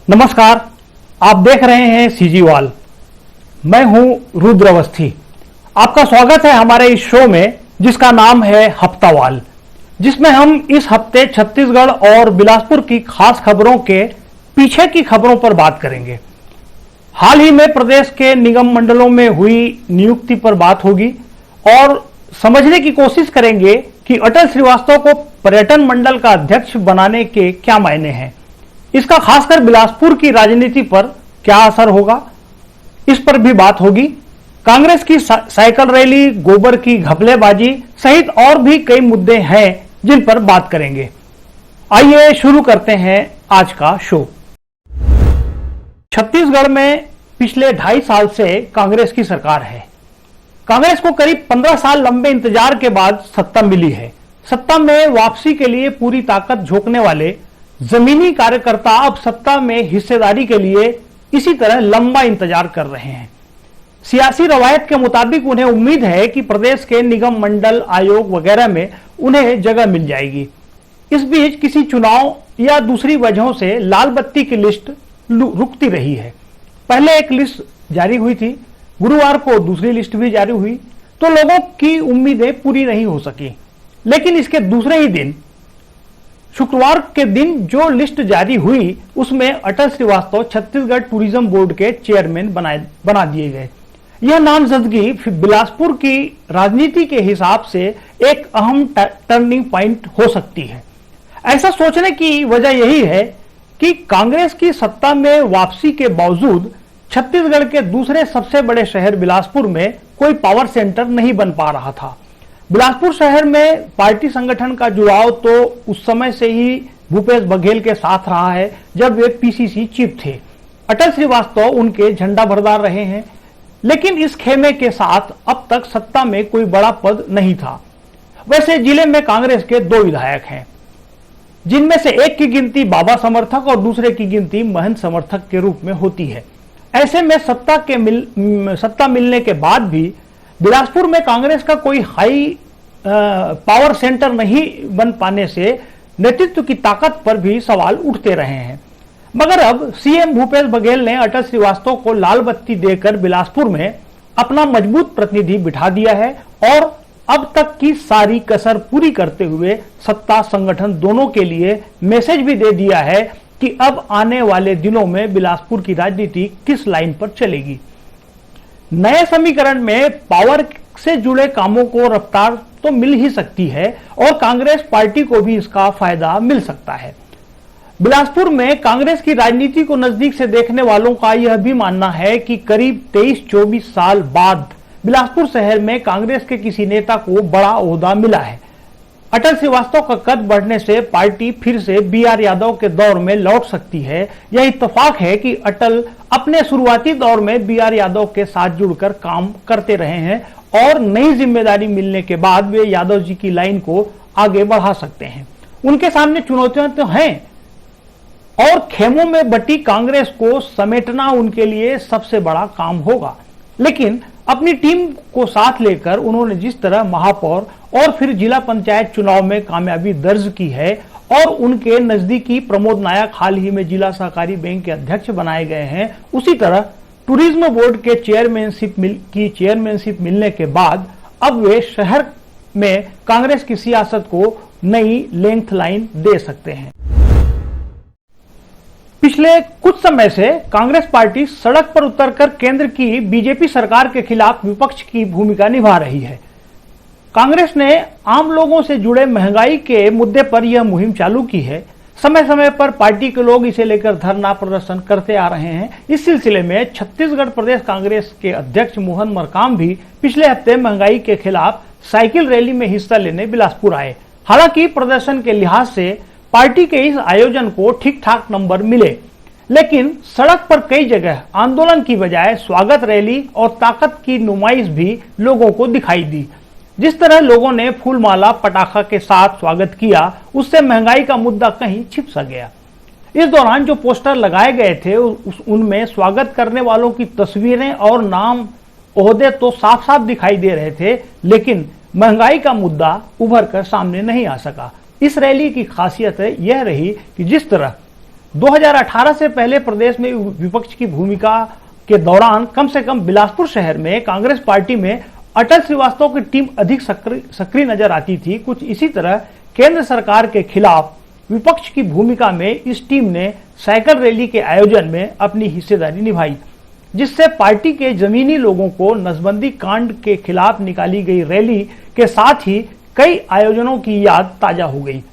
नमस्कार, आप देख रहे हैं सीजीवाल। मैं हूं रुद्र अवस्थी। आपका स्वागत है हमारे इस शो में जिसका नाम है हफ्तावाल, जिसमें हम इस हफ्ते छत्तीसगढ़ और बिलासपुर की खास खबरों के पीछे की खबरों पर बात करेंगे। हाल ही में प्रदेश के निगम मंडलों में हुई नियुक्ति पर बात होगी और समझने की कोशिश करेंगे कि अटल श्रीवास्तव को पर्यटन मंडल का अध्यक्ष बनाने के क्या मायने हैं। इसका खासकर बिलासपुर की राजनीति पर क्या असर होगा, इस पर भी बात होगी। कांग्रेस की साइकिल रैली, गोबर की घपलेबाजी सहित और भी कई मुद्दे हैं जिन पर बात करेंगे। आइए शुरू करते हैं आज का शो। छत्तीसगढ़ में पिछले 2.5 साल से कांग्रेस की सरकार है। कांग्रेस को करीब 15 साल लंबे इंतजार के बाद सत्ता मिली है। सत्ता में वापसी के लिए पूरी ताकत झोंकने वाले जमीनी कार्यकर्ता अब सत्ता में हिस्सेदारी के लिए इसी तरह लंबा इंतजार कर रहे हैं। सियासी रवायत के मुताबिक उन्हें उम्मीद है कि प्रदेश के निगम मंडल, आयोग वगैरह में उन्हें जगह मिल जाएगी। इस बीच किसी चुनाव या दूसरी वजहों से लाल बत्ती की लिस्ट रुकती रही है। पहले एक लिस्ट जारी हुई थी, गुरुवार को दूसरी लिस्ट भी जारी हुई, तो लोगों की उम्मीदें पूरी नहीं हो सकी। लेकिन इसके दूसरे ही दिन, शुक्रवार के दिन जो लिस्ट जारी हुई उसमें अटल श्रीवास्तव छत्तीसगढ़ टूरिज्म बोर्ड के चेयरमैन बना दिए गए। यह नामजदगी बिलासपुर की राजनीति के हिसाब से एक अहम टर्निंग पॉइंट हो सकती है। ऐसा सोचने की वजह यही है कि कांग्रेस की सत्ता में वापसी के बावजूद छत्तीसगढ़ के दूसरे सबसे बड़े शहर बिलासपुर में कोई पावर सेंटर नहीं बन पा रहा था। बिलासपुर शहर में पार्टी संगठन का जुड़ाव तो उस समय से ही भूपेश बघेल के साथ रहा है जब वे पीसीसी चीफ थे। अटल श्रीवास्तव उनके झंडा बरदार रहे हैं, लेकिन इस खेमे के साथ अब तक सत्ता में कोई बड़ा पद नहीं था। वैसे जिले में कांग्रेस के 2 विधायक हैं, जिनमें से एक की गिनती बाबा समर्थक और दूसरे की गिनती महंत समर्थक के रूप में होती है। ऐसे में सत्ता मिलने के बाद भी बिलासपुर में कांग्रेस का कोई हाई पावर सेंटर नहीं बन पाने से नेतृत्व की ताकत पर भी सवाल उठते रहे हैं। मगर अब सीएम भूपेश बघेल ने अटल श्रीवास्तव को लाल बत्ती देकर बिलासपुर में अपना मजबूत प्रतिनिधि बिठा दिया है और अब तक की सारी कसर पूरी करते हुए सत्ता संगठन दोनों के लिए मैसेज भी दे दिया है कि अब आने वाले दिनों में बिलासपुर की राजनीति किस लाइन पर चलेगी। नए समीकरण में पावर से जुड़े कामों को रफ्तार तो मिल ही सकती है और कांग्रेस पार्टी को भी इसका फायदा मिल सकता है। बिलासपुर में कांग्रेस की राजनीति को नजदीक से देखने वालों का यह भी मानना है कि करीब 23-24 साल बाद बिलासपुर शहर में कांग्रेस के किसी नेता को बड़ा ओहदा मिला है। अटल श्रीवास्तव का कद बढ़ने से पार्टी फिर से बीआर यादव के दौर में लौट सकती है। यह इत्तेफाक है कि अटल अपने शुरुआती दौर में बीआर यादव के साथ जुड़कर काम करते रहे हैं और नई जिम्मेदारी मिलने के बाद वे यादव जी की लाइन को आगे बढ़ा सकते हैं। उनके सामने चुनौतियां तो हैं और खेमों में बटी कांग्रेस को समेटना उनके लिए सबसे बड़ा काम होगा। लेकिन अपनी टीम को साथ लेकर उन्होंने जिस तरह महापौर और फिर जिला पंचायत चुनाव में कामयाबी दर्ज की है और उनके नजदीकी प्रमोद नायक हाल ही में जिला सहकारी बैंक के अध्यक्ष बनाए गए हैं, उसी तरह टूरिज्म बोर्ड के चेयरमैनशिप मिलने के बाद अब वे शहर में कांग्रेस की सियासत को नई लेंथ लाइन दे सकते हैं। पिछले कुछ समय से कांग्रेस पार्टी सड़क पर उतरकर केंद्र की बीजेपी सरकार के खिलाफ विपक्ष की भूमिका निभा रही है। कांग्रेस ने आम लोगों से जुड़े महंगाई के मुद्दे पर यह मुहिम चालू की है। समय समय पर पार्टी के लोग इसे लेकर धरना प्रदर्शन करते आ रहे हैं। इस सिलसिले में छत्तीसगढ़ प्रदेश कांग्रेस के अध्यक्ष मोहन मरकाम भी पिछले हफ्ते महंगाई के खिलाफ साइकिल रैली में हिस्सा लेने बिलासपुर आए। हालांकि प्रदर्शन के लिहाज से पार्टी के इस आयोजन को ठीक ठाक नंबर मिले, लेकिन सड़क पर कई जगह आंदोलन की बजाय स्वागत रैली और ताकत की नुमाइश भी लोगों को दिखाई दी। जिस तरह लोगों ने फूलमाला पटाखा के साथ स्वागत किया, उससे महंगाई का मुद्दा कहीं छिप सा गया। इस दौरान जो पोस्टर लगाए गए थे उनमें स्वागत करने वालों की तस्वीरें और नाम ओहदे तो साफ साफ दिखाई दे रहे थे, लेकिन महंगाई का मुद्दा उभर कर सामने नहीं आ सका। इस रैली की खासियत यह रही कि जिस तरह 2018 से पहले प्रदेश में विपक्ष की भूमिका के दौरान कम से कम बिलासपुर शहर में कांग्रेस पार्टी में अटल श्रीवास्तव की टीम अधिक सक्रिय नजर आती थी। कुछ इसी तरह केंद्र सरकार के खिलाफ विपक्ष की भूमिका में इस टीम ने साइकिल रैली के आयोजन में अपनी हिस्सेदारी निभाई, जिससे पार्टी के जमीनी लोगों को नसबंदी कांड के खिलाफ निकाली गई रैली के साथ ही कई आयोजनों की याद ताजा हो गई।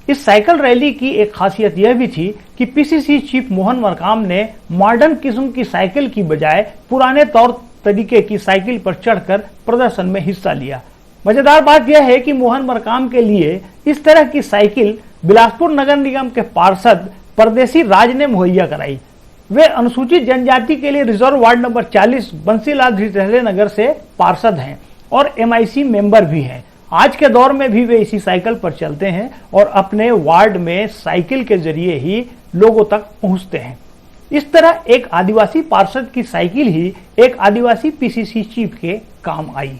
इस साइकिल रैली की एक खासियत यह भी थी कि पीसीसी चीफ मोहन मरकाम ने मॉडर्न किस्म की साइकिल की बजाय पुराने तौर तरीके की साइकिल पर चढ़कर प्रदर्शन में हिस्सा लिया। मजेदार बात यह है कि मोहन मरकाम के लिए इस तरह की साइकिल बिलासपुर नगर निगम के पार्षद परदेसी राज ने मुहैया कराई। वे अनुसूचित जनजाति के लिए रिजर्व वार्ड नंबर 40 बंसीलाल धीटहरे नगर से पार्षद हैं और MIC मेंबर भी हैं। आज के दौर में भी वे इसी साइकिल पर चलते हैं और अपने वार्ड में साइकिल के जरिए ही लोगों तक पहुंचते हैं। इस तरह एक आदिवासी पार्षद की साइकिल ही एक आदिवासी पीसीसी चीफ के काम आई।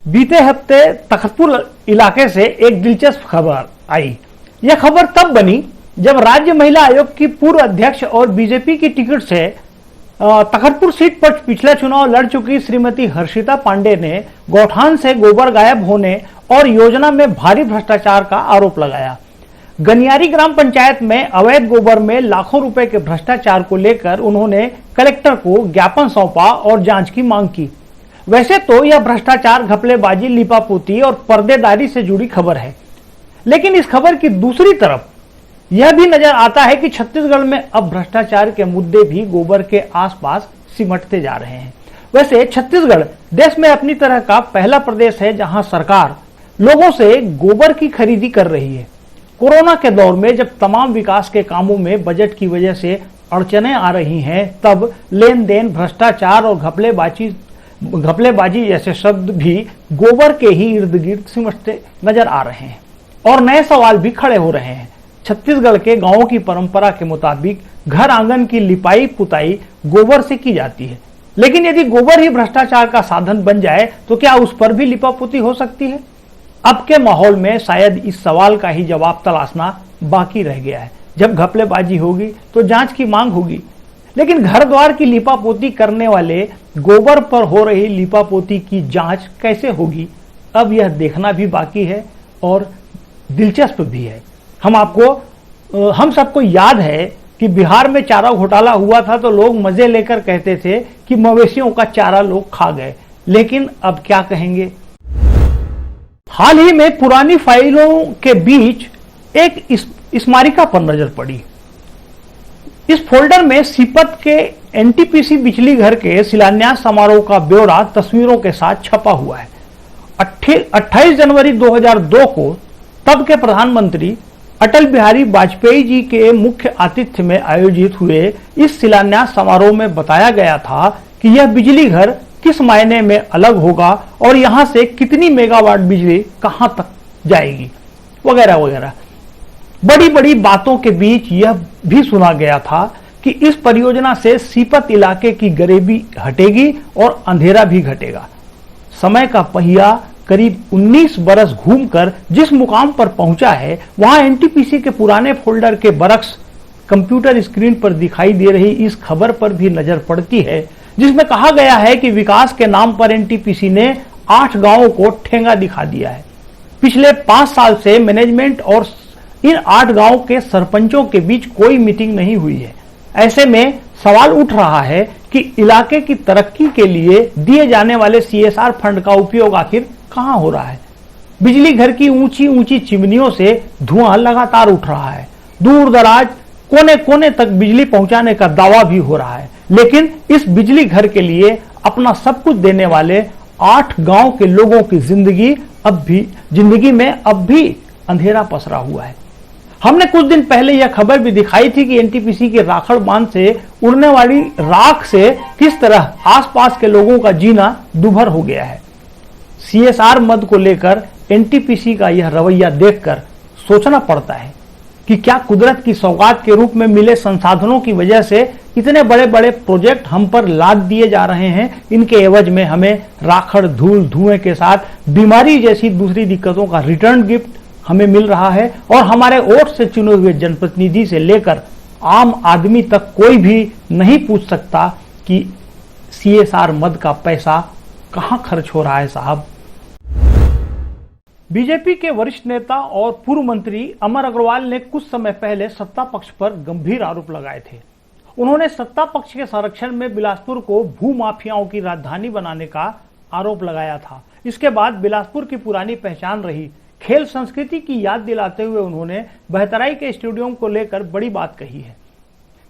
बीते हफ्ते तखतपुर इलाके से एक दिलचस्प खबर आई। यह खबर तब बनी जब राज्य महिला आयोग की पूर्व अध्यक्ष और बीजेपी की टिकट से तखतपुर सीट पर पिछला चुनाव लड़ चुकी श्रीमती हर्षिता पांडे ने गौठान से गोबर गायब होने और योजना में भारी भ्रष्टाचार का आरोप लगाया। गनियारी ग्राम पंचायत में अवैध गोबर में लाखों रुपए के भ्रष्टाचार को लेकर उन्होंने कलेक्टर को ज्ञापन सौंपा और जांच की मांग की। वैसे तो यह भ्रष्टाचार, घपलेबाजी, लिपापोती और पर्देदारी से जुड़ी खबर है, लेकिन इस खबर की दूसरी तरफ यह भी नजर आता है कि छत्तीसगढ़ में अब भ्रष्टाचार के मुद्दे भी गोबर के आसपास सिमटते जा रहे हैं। वैसे छत्तीसगढ़ देश में अपनी तरह का पहला प्रदेश है जहां सरकार लोगों से गोबर की खरीदी कर रही है। कोरोना के दौर में जब तमाम विकास के कामों में बजट की वजह से अड़चनें आ रही हैं, तब लेन देन, भ्रष्टाचार और घपलेबाजी जैसे शब्द भी गोबर के ही इर्द गिर्द सिमटते नजर आ रहे हैं और नए सवाल भी खड़े हो रहे हैं। छत्तीसगढ़ के गांवों की परंपरा के मुताबिक घर आंगन की लिपाई पुताई गोबर से की जाती है, लेकिन यदि गोबर ही भ्रष्टाचार का साधन बन जाए तो क्या उस पर भी लिपापोती हो सकती है? अब के माहौल में शायद इस सवाल का ही जवाब तलाशना बाकी रह गया है। जब घपलेबाजी होगी तो जांच की मांग होगी, लेकिन घर द्वार की लिपापोती करने वाले गोबर पर हो रही लिपापोती की जांच कैसे होगी, अब यह देखना भी बाकी है और दिलचस्प भी है। हम सबको याद है कि बिहार में चारा घोटाला हुआ था तो लोग मजे लेकर कहते थे कि मवेशियों का चारा लोग खा गए, लेकिन अब क्या कहेंगे। हाल ही में पुरानी फाइलों के बीच एक स्मारिका पर नजर पड़ी। इस फोल्डर में सीपत के NTPC बिजली घर के शिलान्यास समारोह का ब्यौरा तस्वीरों के साथ छपा हुआ है। 28 जनवरी 2002 को तब के प्रधानमंत्री अटल बिहारी वाजपेयी जी के मुख्य आतिथ्य में आयोजित हुए इस शिलान्यास समारोह में बताया गया था कि यह बिजली घर किस मायने में अलग होगा और यहां से कितनी मेगावाट बिजली कहां तक जाएगी, वगैरह वगैरह। बड़ी बड़ी बातों के बीच यह भी सुना गया था कि इस परियोजना से सीपत इलाके की गरीबी हटेगी और अंधेरा भी घटेगा। समय का पहिया करीब 19 बरस घूमकर जिस मुकाम पर पहुंचा है, वहां NTPC के पुराने फोल्डर के बरक्स कंप्यूटर स्क्रीन पर दिखाई दे रही इस खबर पर भी नजर पड़ती है, जिसमें कहा गया है कि विकास के नाम पर NTPC ने 8 गांवों को ठेंगा दिखा दिया है। पिछले 5 साल से मैनेजमेंट और इन 8 गांवों के सरपंचों के बीच कोई मीटिंग नहीं हुई है। ऐसे में सवाल उठ रहा है कि इलाके की तरक्की के लिए दिए जाने वाले CSR फंड का उपयोग आखिर कहां हो रहा है। बिजली घर की ऊंची ऊंची चिमनियों से धुआं लगातार उठ रहा है। दूर दराज कोने कोने तक बिजली पहुंचाने का दावा भी हो रहा है, लेकिन इस बिजली घर के लिए अपना सब कुछ देने वाले 8 गांव के लोगों की जिंदगी में अब भी अंधेरा पसरा हुआ है। हमने कुछ दिन पहले यह खबर भी दिखाई थी कि NTPC के राखड़ बांध से उड़ने वाली राख से किस तरह आसपास के लोगों का जीना दुभर हो गया है। CSR मद को लेकर NTPC का यह रवैया देखकर सोचना पड़ता है कि क्या कुदरत की सौगात के रूप में मिले संसाधनों की वजह से इतने बड़े बड़े प्रोजेक्ट हम पर लाद दिए जा रहे हैं। इनके एवज में हमें राखड़, धूल, धुएं के साथ बीमारी जैसी दूसरी दिक्कतों का रिटर्न गिफ्ट हमें मिल रहा है और हमारे वोट से चुने हुए जनप्रतिनिधि से लेकर आम आदमी तक कोई भी नहीं पूछ सकता कि CSR मद का पैसा कहां खर्च हो रहा है साहब। बीजेपी के वरिष्ठ नेता और पूर्व मंत्री अमर अग्रवाल ने कुछ समय पहले सत्ता पक्ष पर गंभीर आरोप लगाए थे। उन्होंने सत्ता पक्ष के संरक्षण में बिलासपुर को भूमाफियाओं की राजधानी बनाने का आरोप लगाया था। इसके बाद बिलासपुर की पुरानी पहचान रही खेल संस्कृति की याद दिलाते हुए उन्होंने बहतराई के स्टेडियम को लेकर बड़ी बात कही है।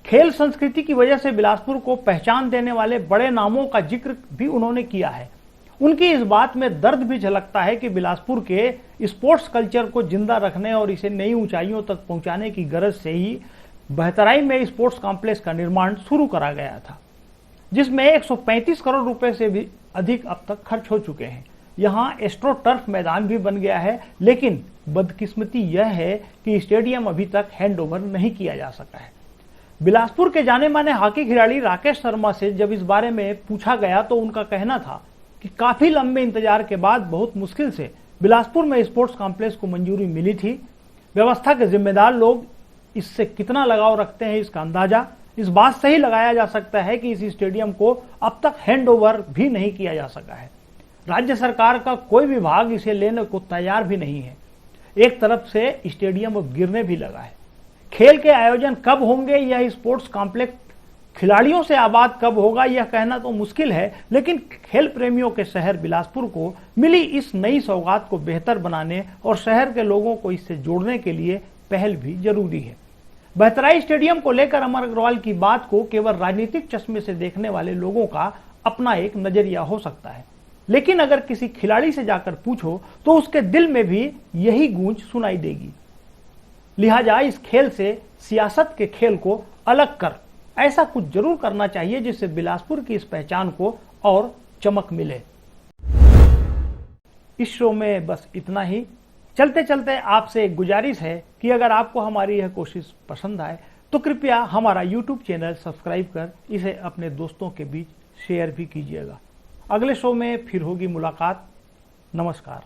खेल संस्कृति की वजह से बिलासपुर को पहचान देने वाले बड़े नामों का जिक्र भी उन्होंने किया है। उनकी इस बात में दर्द भी झलकता है कि बिलासपुर के स्पोर्ट्स कल्चर को जिंदा रखने और इसे नई ऊंचाइयों तक पहुंचाने की गरज से ही बहतराई में स्पोर्ट्स कॉम्प्लेक्स का निर्माण शुरू करा गया था, जिसमें 135 करोड़ रुपए से भी अधिक अब तक खर्च हो चुके हैं। यहाँ एस्ट्रो टर्फ मैदान भी बन गया है, लेकिन बदकिस्मती यह है कि स्टेडियम अभी तक हैंडओवर नहीं किया जा सका है। बिलासपुर के जाने माने हॉकी खिलाड़ी राकेश शर्मा से जब इस बारे में पूछा गया तो उनका कहना था कि काफी लंबे इंतजार के बाद बहुत मुश्किल से बिलासपुर में स्पोर्ट्स कॉम्प्लेक्स को मंजूरी मिली थी। व्यवस्था के जिम्मेदार लोग इससे कितना लगाव रखते हैं इसका अंदाजा इस बात से ही लगाया जा सकता है कि इस स्टेडियम को अब तक हैंडओवर भी नहीं किया जा सका है। राज्य सरकार का कोई विभाग इसे लेने को तैयार भी नहीं है। एक तरफ से स्टेडियम अब गिरने भी लगा है। खेल के आयोजन कब होंगे, यह स्पोर्ट्स कॉम्प्लेक्स खिलाड़ियों से आबाद कब होगा, यह कहना तो मुश्किल है, लेकिन खेल प्रेमियों के शहर बिलासपुर को मिली इस नई सौगात को बेहतर बनाने और शहर के लोगों को इससे जोड़ने के लिए पहल भी जरूरी है। बहतराई स्टेडियम को लेकर अमर अग्रवाल की बात को केवल राजनीतिक चश्मे से देखने वाले लोगों का अपना एक नजरिया हो सकता है, लेकिन अगर किसी खिलाड़ी से जाकर पूछो तो उसके दिल में भी यही गूंज सुनाई देगी। लिहाजा इस खेल से सियासत के खेल को अलग कर ऐसा कुछ जरूर करना चाहिए जिससे बिलासपुर की इस पहचान को और चमक मिले। इस शो में बस इतना ही। चलते चलते आपसे एक गुजारिश है कि अगर आपको हमारी यह कोशिश पसंद आए तो कृपया हमारा YouTube चैनल सब्सक्राइब कर इसे अपने दोस्तों के बीच शेयर भी कीजिएगा। अगले शो में फिर होगी मुलाकात। नमस्कार।